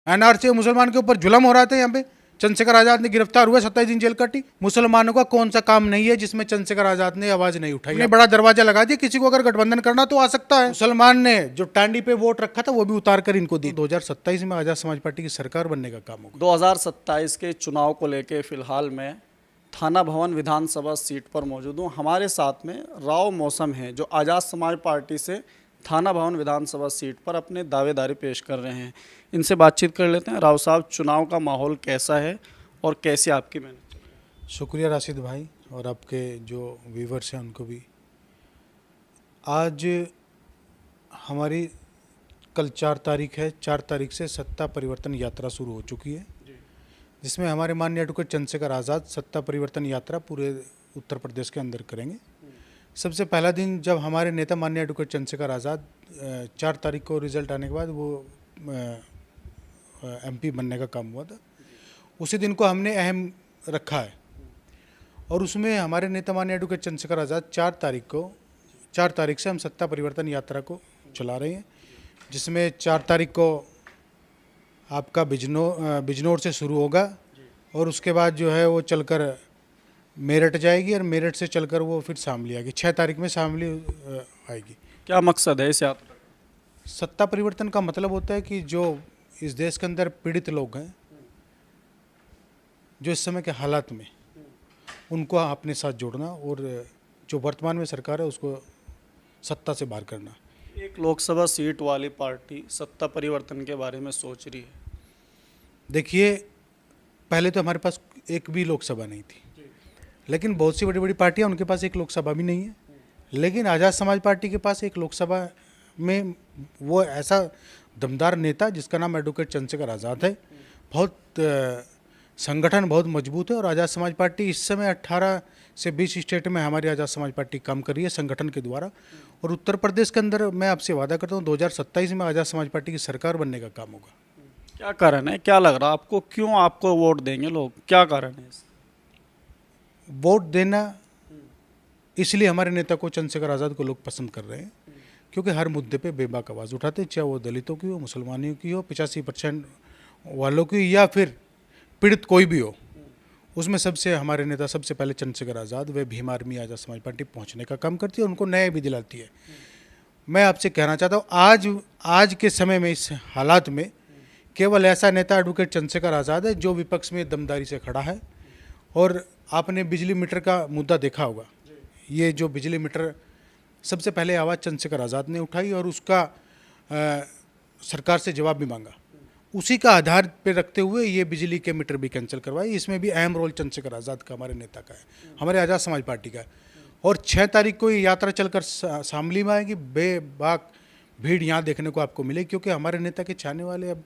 NRC मुसलमान के ऊपर जुल्म हो रहा था। यहाँ पे चंद्रशेखर आजाद ने गिरफ्तार हुआ, 27 दिन जेल काटी। मुसलमानों का कौन सा काम नहीं है जिसमें चंद्रशेखर आजाद ने आवाज नहीं उठाई? ने बड़ा दरवाजा लगा दिया, किसी को अगर गठबंधन करना तो आ सकता है। मुसलमान ने जो टांडी पे वोट रखा था वो भी उतार कर इनको दी। 2027 में आजाद समाज पार्टी की सरकार बनने का काम होगा। 2027 के चुनाव को लेके फिलहाल मैं थाना भवन विधानसभा सीट पर मौजूद हूँ। हमारे साथ में राव मौसम हैं जो आज़ाद समाज पार्टी से थाना भवन विधानसभा सीट पर अपने दावेदारी पेश कर रहे हैं। इनसे बातचीत कर लेते हैं। राव साहब, चुनाव का माहौल कैसा है और कैसे आपकी मेहनत? शुक्रिया राशिद भाई और आपके जो व्यूवर्स हैं उनको भी। आज हमारी कल 4 तारीख है। 4 तारीख से सत्ता परिवर्तन यात्रा शुरू हो चुकी है, जिसमें हमारे माननीय एडवोकेट चंद्रशेखर आज़ाद सत्ता परिवर्तन यात्रा पूरे उत्तर प्रदेश के अंदर करेंगे। सबसे पहला दिन जब हमारे नेता माननीय एडवोकेट चंद्रशेखर आज़ाद 4 तारीख को रिजल्ट आने के बाद वो एमपी बनने का काम हुआ था, उसी दिन को हमने अहम रखा है। और उसमें हमारे नेता माननीय एडवोकेट चंद्रशेखर आज़ाद 4 तारीख से हम सत्ता परिवर्तन यात्रा को चला रहे हैं, जिसमें 4 तारीख को आपका बिजनौर से शुरू होगा और उसके बाद जो है वो चलकर मेरठ जाएगी और मेरठ से चलकर वो फिर शामली आएगी। 6 तारीख में शामली आएगी। क्या मकसद है इस यात्रा का? सत्ता परिवर्तन का मतलब होता है कि जो इस देश के अंदर पीड़ित लोग हैं, जो इस समय के हालात में, उनको अपने साथ जोड़ना और जो वर्तमान में सरकार है उसको सत्ता से बाहर करना। एक लोकसभा सीट वाली पार्टी सत्ता परिवर्तन के बारे में सोच रही है। देखिए, पहले तो हमारे पास एक भी लोकसभा नहीं थी, लेकिन बहुत सी बड़ी बड़ी पार्टियां, उनके पास एक लोकसभा भी नहीं है। लेकिन आज़ाद समाज पार्टी के पास एक लोकसभा में वो ऐसा दमदार नेता जिसका नाम एडवोकेट चंद्रशेखर आज़ाद है। बहुत संगठन बहुत मजबूत है और आज़ाद समाज पार्टी इस समय 18 से 20 स्टेट में हमारी आज़ाद समाज पार्टी काम कर रही है संगठन के द्वारा। और उत्तर प्रदेश के अंदर मैं आपसे वादा करता हूँ 2027 में आज़ाद समाज पार्टी की सरकार बनने का काम होगा। क्या कारण है, क्या लग रहा है आपको, क्यों आपको वोट देंगे लोग, क्या कारण है? वोट देना इसलिए हमारे नेता को चंद्रशेखर आज़ाद को लोग पसंद कर रहे हैं क्योंकि हर मुद्दे पे बेबाक आवाज़ उठाते हैं, चाहे वो दलितों की हो, मुसलमानों की हो, 85% वालों की या फिर पीड़ित कोई भी हो। उसमें सबसे हमारे नेता सबसे पहले चंद्रशेखर आज़ाद, वे भीम आर्मी आज़ाद समाज पार्टी पहुंचने का काम करती है, उनको न्याय भी दिलाती है। मैं आपसे कहना चाहता हूँ आज के समय में इस हालात में केवल ऐसा नेता एडवोकेट चंद्रशेखर आज़ाद है जो विपक्ष में दमदारी से खड़ा है। और आपने बिजली मीटर का मुद्दा देखा होगा, ये जो बिजली मीटर सबसे पहले आवाज़ चंद्रशेखर आज़ाद ने उठाई और उसका सरकार से जवाब भी मांगा। उसी का आधार पर रखते हुए ये बिजली के मीटर भी कैंसिल करवाए। इसमें भी अहम रोल चंद्रशेखर आज़ाद का, हमारे नेता का है, हमारे आज़ाद समाज पार्टी का है। और 6 तारीख को ये यात्रा चलकर शामली में आएगी। बेबाक भीड़ यहाँ देखने को आपको मिले क्योंकि हमारे नेता के चाहने वाले अब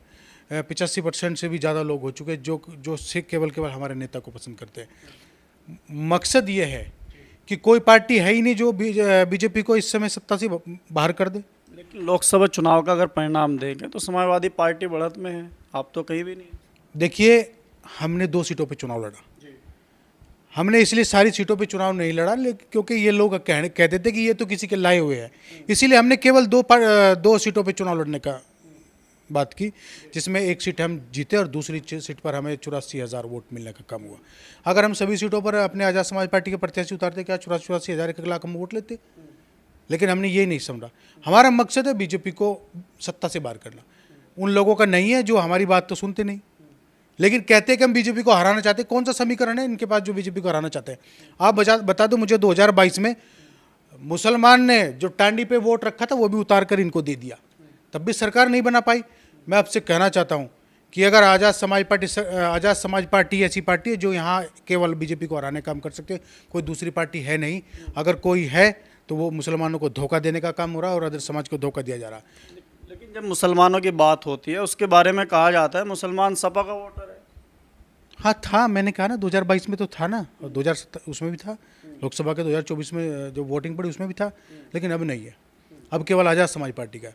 85% से भी ज़्यादा लोग हो चुके हैं जो सिख केवल हमारे नेता को पसंद करते हैं। मकसद ये है कि कोई पार्टी है ही नहीं जो बीजेपी को इस समय सत्ता से बाहर कर दे। लेकिन लोकसभा चुनाव का अगर परिणाम देखें तो समाजवादी पार्टी बढ़त में है, आप तो कहीं भी नहीं। देखिए, हमने 2 सीटों पे चुनाव लड़ा। हमने इसलिए सारी सीटों पे चुनाव नहीं लड़ा क्योंकि ये लोग कहते थे कि ये तो किसी के लाए हुए हैं, इसीलिए हमने केवल 2 सीटों पे चुनाव लड़ने का बात की, जिसमें एक सीट हम जीते और दूसरी सीट पर हमें 84,000 वोट मिलने का काम हुआ। अगर हम सभी सीटों पर अपने आज़ाद समाज पार्टी के प्रत्याशी उतारते, क्या 84,000 1 लाख हम वोट लेते? लेकिन हमने ये नहीं समझा। हमारा मकसद है बीजेपी को सत्ता से बाहर करना। उन लोगों का नहीं है जो हमारी बात तो सुनते नहीं, लेकिन कहते हैं कि हम बीजेपी को हराना चाहते हैं। कौन सा समीकरण है इनके पास जो बीजेपी को हराना चाहते हैं? आप बता दो मुझे। 2022 में मुसलमान ने जो टांडी पे वोट रखा था वो भी उतार कर इनको दे दिया, तब भी सरकार नहीं बना पाई। मैं आपसे कहना चाहता हूं कि अगर आज़ाद समाज पार्टी ऐसी पार्टी है जो यहाँ केवल बीजेपी को हराने का काम कर सकते हैं, कोई दूसरी पार्टी है नहीं। अगर कोई है तो वो मुसलमानों को धोखा देने का काम हो रहा है और अदर समाज को धोखा दिया जा रहा है। लेकिन जब मुसलमानों की बात होती है उसके बारे में कहा जाता है मुसलमान सपा का वोटर है। हाँ था, मैंने कहा ना 2022 में तो था ना, और 2007 उसमें भी था, लोकसभा के 2024 में जो वोटिंग पड़ी उसमें भी था, लेकिन अब नहीं है। अब केवल आज़ाद समाज पार्टी का।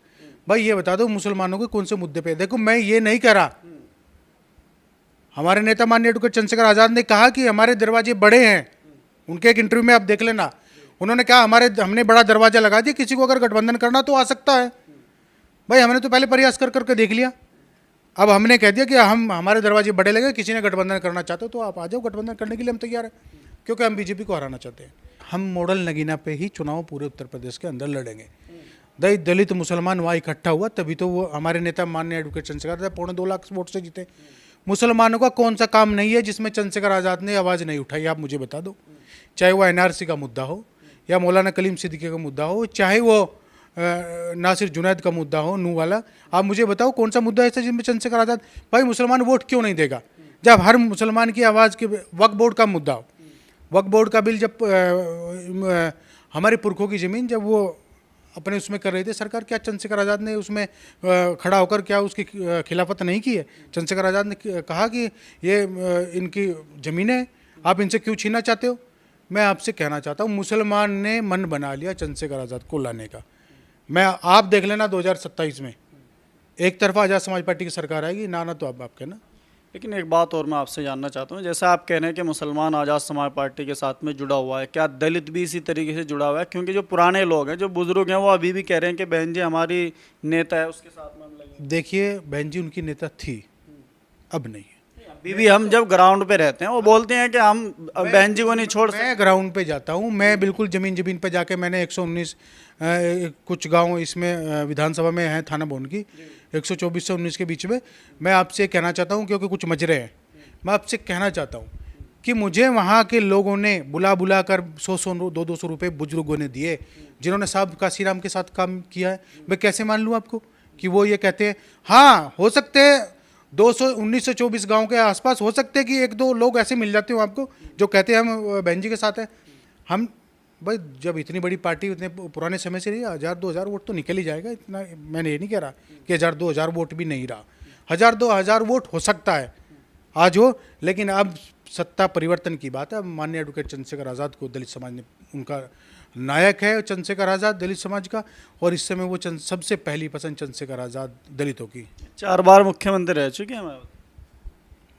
भाई ये बता दो मुसलमानों के कौन से मुद्दे पे? देखो, मैं ये नहीं कह रहा, हमारे नेता माननीय एडवोकेट चंद्रशेखर आज़ाद ने कहा कि हमारे दरवाजे बड़े हैं। उनके एक इंटरव्यू में आप देख लेना, उन्होंने कहा हमने बड़ा दरवाजा लगा दिया, किसी को अगर गठबंधन करना तो आ सकता है। भाई हमने तो पहले प्रयास कर करके देख लिया, अब हमने कह दिया कि हम हमारे दरवाजे बड़े लगे, किसी ने गठबंधन करना चाहते हो तो आप आ जाओ, गठबंधन करने के लिए हम तैयार हैं, क्योंकि हम बीजेपी को हराना चाहते हैं। हम मॉडल नगीना पे ही चुनाव पूरे उत्तर प्रदेश के अंदर लड़ेंगे। दलित मुसलमान वहाँ इकट्ठा हुआ, तभी तो वो हमारे नेता माननीय एडवोकेट चंद्रशेखर आज़ाद 2.25 लाख वोट से जीते। मुसलमानों का कौन सा काम नहीं है जिसमें चंद्रशेखर आज़ाद ने आवाज़ नहीं उठाई, आप मुझे बता दो। चाहे वो एनआरसी का मुद्दा हो, या मौलाना कलीम सिद्दीकी का मुद्दा हो, चाहे वो नासिर जुनैद का मुद्दा हो, नू वाला, आप मुझे बताओ कौन सा मुद्दा ऐसा जिसमें चंद्रशेखर आज़ाद, भाई मुसलमान वोट क्यों नहीं देगा? जब हर मुसलमान की आवाज़ के वक्फ बोर्ड का मुद्दा हो, वक्फ बोर्ड का बिल जब हमारे पुरखों की ज़मीन जब वो अपने उसमें कर रहे थे सरकार, क्या चंद्रशेखर आज़ाद ने उसमें खड़ा होकर क्या उसकी खिलाफत नहीं की है? चंद्रशेखर आज़ाद ने कहा कि ये इनकी ज़मीनें हैं, आप इनसे क्यों छीनना चाहते हो? मैं आपसे कहना चाहता हूँ, मुसलमान ने मन बना लिया चंद्रशेखर आज़ाद को लाने का। मैं आप देख लेना 2027 में एक तरफा आज़ाद समाज पार्टी की सरकार आएगी, ना तो आप कहना। लेकिन एक बात और मैं आपसे जानना चाहता हूँ, जैसा आप कह रहे हैं कि मुसलमान आज़ाद समाज पार्टी के साथ में जुड़ा हुआ है, क्या दलित भी इसी तरीके से जुड़ा हुआ है? क्योंकि जो पुराने लोग हैं, जो बुजुर्ग हैं, वो अभी भी कह रहे हैं कि बहन जी हमारी नेता है, उसके साथ में हम लगे। देखिए बहन जी उनकी नेता थी, अब नहीं है। अभी भी हम जब ग्राउंड पे रहते हैं वो बोलते हैं कि हम बहन जी को नहीं छोड़ सकते। मैं ग्राउंड पे जाता हूँ, मैं बिल्कुल ज़मीन पे जाके मैंने 119 कुछ गांव इसमें विधानसभा में हैं थाना भवन की, 124 से 19 के बीच में। मैं आपसे कहना चाहता हूँ, क्योंकि कुछ मजरे हैं, मैं आपसे कहना चाहता हूँ कि मुझे वहाँ के लोगों ने बुला कर 100-100 200 रुपये बुजुर्गों ने दिए, जिन्होंने साहब काशीराम के साथ काम किया है। मैं कैसे मान लूँ आपको कि वो ये कहते हैं? हाँ, हो सकते हैं 19 से 24 गाँव के आसपास हो सकते हैं कि 1-2 लोग ऐसे मिल जाते हो आपको जो कहते हैं हम बहन जी के साथ हैं। हम भाई जब इतनी बड़ी पार्टी इतने पुराने समय से रही, 1000-2000 वोट तो निकल ही जाएगा। इतना मैंने ये नहीं कह रहा कि 1000-2000 वोट भी नहीं रहा, 1000-2000 वोट हो सकता है आज हो, लेकिन अब सत्ता परिवर्तन की बात है। अब माननीय एडवोकेट चंद्रशेखर आज़ाद को दलित समाज ने, उनका नायक है चंद्रशेखर आज़ाद दलित समाज का, और इस समय वो सबसे पहली पसंद चंद्रशेखर आज़ाद दलितों की। 4 बार मुख्यमंत्री रह चुके हैं।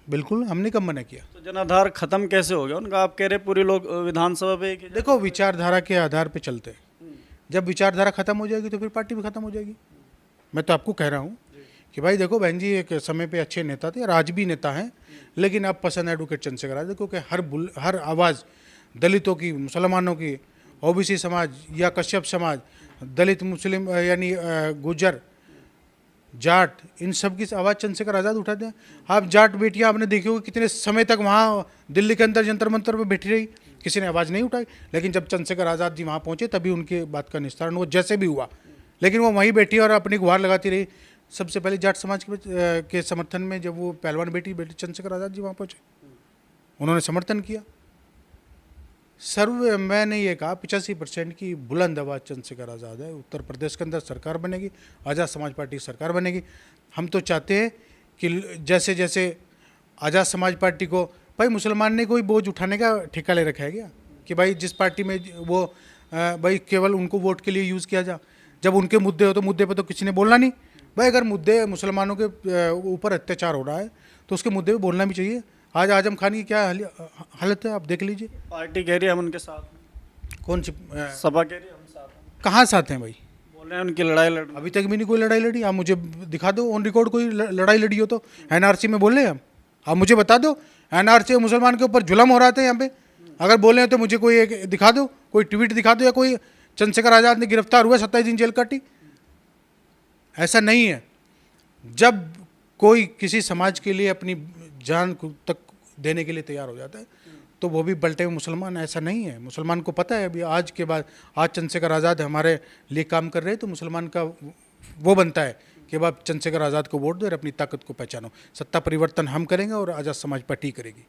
बिल्कुल, हमने कब मना किया? तो जनाधार खत्म कैसे हो गया उनका? आप कह रहे पूरी लोग विधानसभा पे देखो विचारधारा के आधार पे चलते हैं। जब विचारधारा खत्म हो जाएगी तो फिर पार्टी भी खत्म हो जाएगी। मैं तो आपको कह रहा हूँ कि भाई देखो बहन जी एक समय पे अच्छे नेता थे और आज भी नेता हैं, लेकिन अब पसंद एडवोकेट चंद्रशेखर आज़ाद को कि हर आवाज़ दलितों की, मुसलमानों की, ओबीसी समाज या कश्यप समाज, दलित मुस्लिम यानी गुजर, जाट, इन सब की आवाज़ चंद्रशेखर आज़ाद उठाते हैं। आप जाट बेटियां आपने देखी होगी कितने समय तक वहाँ दिल्ली के अंदर जंतर मंतर पर बैठी रही, किसी ने आवाज़ नहीं उठाई। लेकिन जब चंद्रशेखर आज़ाद जी वहाँ पहुँचे तभी उनकी बात का निस्तारण हुआ, जैसे भी हुआ, लेकिन वो वहीं बैठी और अपनी गुहार लगाती रही। सबसे पहले जाट समाज के समर्थन में जब वो पहलवान बेटी चंद्रशेखर आज़ाद जी वहाँ पहुँचे, उन्होंने समर्थन किया। मैंने ये कहा 85% की बुलंद आवाज़ चंद्रशेखर आज़ाद है। उत्तर प्रदेश के अंदर सरकार बनेगी, आज़ाद समाज पार्टी की सरकार बनेगी। हम तो चाहते हैं कि जैसे जैसे आज़ाद समाज पार्टी को, भाई मुसलमान ने कोई बोझ उठाने का ठेका ले रखा है क्या कि भाई जिस पार्टी में वो भाई केवल उनको वोट के लिए यूज़ किया जा? जब उनके मुद्दे हो तो मुद्दे पर तो किसी ने बोलना नहीं। भाई अगर मुद्दे मुसलमानों के ऊपर अत्याचार हो रहा है तो उसके मुद्दे पर बोलना भी चाहिए। आज आजम खान की क्या हालत है, आप देख लीजिए। पार्टी कह रही है हम उनके साथ हैं। कौन सी सभा कह रही है हम साथ हैं। कहाँ साथ हैं भाई? बोल रहे हैं उनकी लड़ाई लड़, अभी तक भी नहीं कोई लड़ाई लड़ी। आप मुझे दिखा दो ऑन रिकॉर्ड कोई लड़ाई लड़ी हो तो। एनआरसी में बोल रहे हैं हम, आप मुझे बता दो। एनआरसी मुसलमान के ऊपर जुल्म हो रहा था यहाँ पे, अगर बोल रहे हैं तो मुझे कोई एक दिखा दो, कोई ट्वीट दिखा दो, या कोई चंद्रशेखर आज़ाद ने गिरफ्तार हुआ 27 दिन जेल काटी। ऐसा नहीं है। जब कोई किसी समाज के लिए अपनी जान तक देने के लिए तैयार हो जाता है तो वो भी बल्टे हुए मुसलमान, ऐसा नहीं है। मुसलमान को पता है अभी आज के बाद, आज चंद्रशेखर आज़ाद हमारे लिए काम कर रहे हैं तो मुसलमान का वो बनता है कि अब चंद्रशेखर आज़ाद को वोट दो और अपनी ताकत को पहचानो। सत्ता परिवर्तन हम करेंगे और आज़ाद समाज पार्टी करेगी।